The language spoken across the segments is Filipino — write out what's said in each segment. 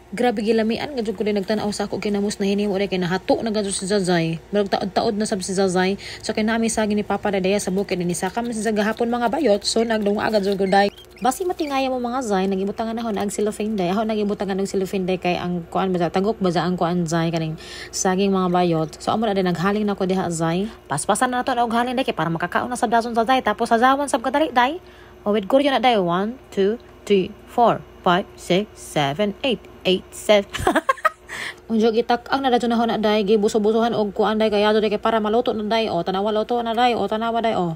Grabe gilamian nga jud ko din nagtan-aw sa ako kinamos na hinimo kay nahato na gadto si Zazay. Murag taod-taod na sab si Zazay. So kay nami sagi ni Papa Dadaya sa bukid ni sakam si gahapon mga bayot. So nagdunga agad jud guday. Basi matingaya mo mga Zay nagibutangan ako na ag cellophane day. Ako nagibutangan og cellophane day kay ang kuan ba tagok ba ang kuan Zay kaning saging mga bayot. So amo na din naghaling na ko diha Zay. Paspasan na nato og haling day kay para makakaon na sab dason sa Zay tapos sazawan sab kadali day. O wait ko na day 1 2 3 4 5 6 7 8 8, 7. Unjo gitak ang nadadyo na ho na day gibuso-busuhan og kuan day kaya day kay para maluto na day o tanawa luto na day o tanawa day o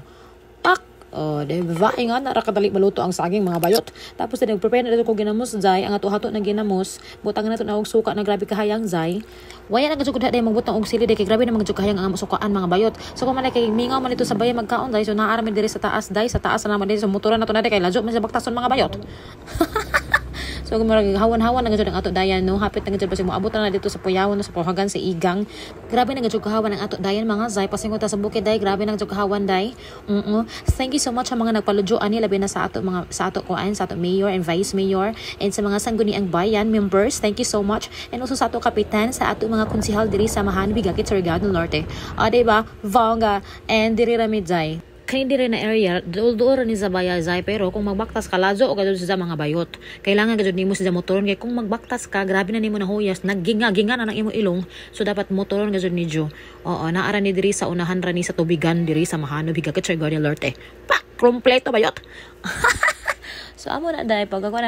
tak o de vaing nga ra kadali maluto ang saging mga bayot. Tapos din nagprepare na dito ko ginamos Zay ang ato-hato na ginamos butang na to na og suka na grabe kahayang Zay. Waya na gajud day magbutang og sili day kay grabe na magajud kahayang ang sukaan mga bayot. So kung man kay mingaw man ito sa bayan magkaon day so naara mi diri sa taas day sa taas na naman day so motoran na to na day kay lajo man sa baktason mga bayot. So gumurag hawan-hawan na gajud ang ato dayan no hapit na gajud basig moabot na dito sa Puyawon sa Pahagan sa Igang. Grabe na gajud kahawan ang ato dayan mga Zay pasingot sa bukid day grabe na gajud kahawan day. Thank you so much sa mga nagpaludyo ani labi na sa ato mga sa ato kuan sa ato mayor and vice mayor and sa mga sangguniang bayan members. Thank you so much and also sa ato kapitan sa ato mga konsehal diri sa Mahan Bigakit sa Regado Norte. Diba? Vanga and diri rami Zay. Kaya hindi rin na area, doon ni Zabaya Zay, pero kung magbaktas ka, lazo o gajud sa mga bayot. Kailangan gajud nimo sa motoron, kaya kung magbaktas ka, grabe na nimo na huyas, nagginga-ginga na ng imo ilong, so dapat motoron gajud ni Jo. Oo, naara ni diri sa unahan rani sa tubigan, diri sa Mahano, Bigakit, Garden Lorte. Pak! Kompleto bayot! So, amo na dahil, pag abot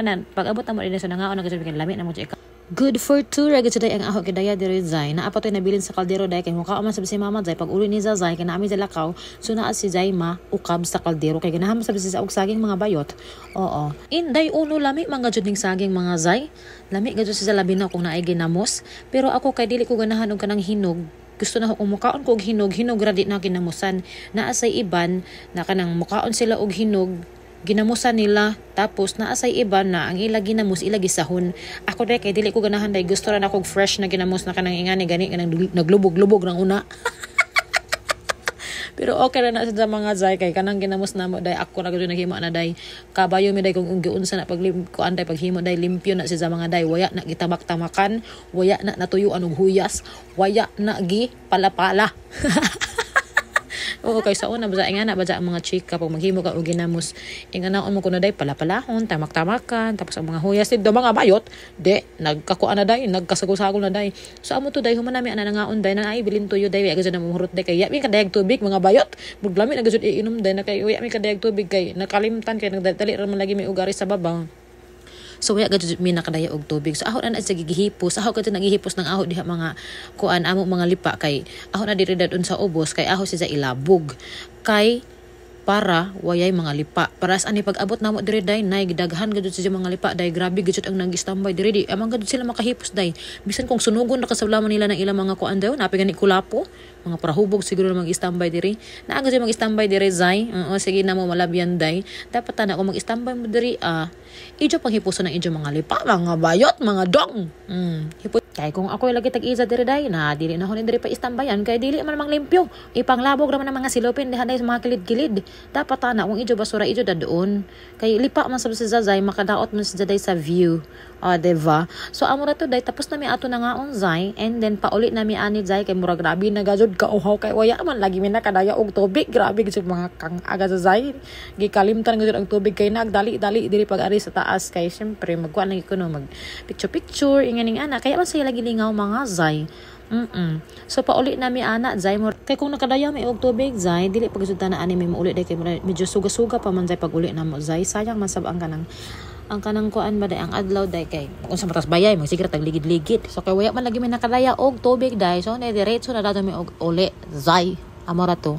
na mo rin sa nangaon, nagajud bikin lamit na mo dyan. Good for two ragad today ang aho kidaya diri Zay na apatoy nabilin sa kaldero day kay mukha man sab si Mama Zay pag uli ni Zay kay naami sa lakaw so naa si Zay ma ukab sa kaldero kay ganahan sab si sa og saging mga bayot. Oo. Inday uno lami mga jud ning saging mga Zay. Lami gadto si labi na kung naay ginamos pero ako kay dili ko ganahan og kanang hinog. Gusto na ako mukaon ko og hinog ra di na kinamusan. Naa say iban na kanang mukaon sila og hinog ginamusan nila tapos naasay iba na ang ila ginamos ila gisahon ako day kay dili ko ganahan day gusto ra nako fresh na ginamos na kanang ingani gani kanang naglubog-lubog ng una. Pero okay ra na sa mga Zay kay kanang ginamos namo day ako ra gud naghimo na day kabayo mi day kung giunsa na kuan day paghimo day limpyo na si sa mga day waya na gitabak-tamakan waya na natuyuan og huyas waya na gi palapala. Oo, kay sa una ba ingana ba ang mga chika pag maghimo ka og ginamos inganaon mo kuno day palapalahon tamak-tamakan tapos ang mga huyas do mga bayot de nagkakuan na day nagkasagol-sagol na day so amo to day human nami ana nangaon day na ay bilin tuyo day agad na mamurot day kay mi kadayag tubig mga bayot buglami na gud iinom day na kay uya mi kadayag tubig kay nakalimtan kay nagdali ra man lagi may ugari sa babaw. So waya gadto mi nakadaya og tubig. So aho na sa gigihipos, aho kadto nagihipos ng aho diha mga kuan amo mga lipa kay aho na diri dadun sa ubos kay aho si sa ilabog. Kay para wayay mga lipa. Para sa ani pag-abot namo diri day nay gidaghan gadto sa mga lipa day grabe gid ang nag-standby diri di amang gadto sila makahipos day. Bisan kung sunugon na kasablaman nila ng ilang mga kuan daw napi gani kulapo mga parahubog siguro na mag-standby diri. Naaga siya mag-standby diri Zay. Sige na mo malabyan day. Dapat na kung mag-standby mo diri ijo panghipuso ng ijo mga lipa, mga bayot, mga dong. Kay kung ako lagi tag-iza diri day na dili na ko diri pa istambayan kay dili man mang limpyo. Ipanglabog ra man ang mga silopin diha day sa mga kilid-kilid. Dapat na kung ijo basura ijo dadoon. Kay lipa man sa Zay makadaot man sa day sa view. Diba? So amo ra to day tapos na mi ato na nga on Zay and then pauli na mi ani Zay kay murag grabe na gajud kauhaw kay waya man lagi mi nakadaya og tubig grabe gid mga kang aga sa Zay gikalimtan gud ang tubig kay nagdali-dali diri pag-ari sa taas kay syempre magkuan lang ikuno mag picture inganing ana kaya man sila gilingaw mga Zay. So pauli na mi ana Zay mo kay kung nakadaya mi og tubig Zay dili pagusud na ani mi mauli day kay medyo suga-suga pa man Zay pag-uli na mo Zay sayang man sab ang kanang kuan ba day ang adlaw day kay kung sa matas bayay magsigara tag ligid-ligid so kay waya man lagi mi nakadaya og tubig day so na diretso na dato mi og uli Zay amora to.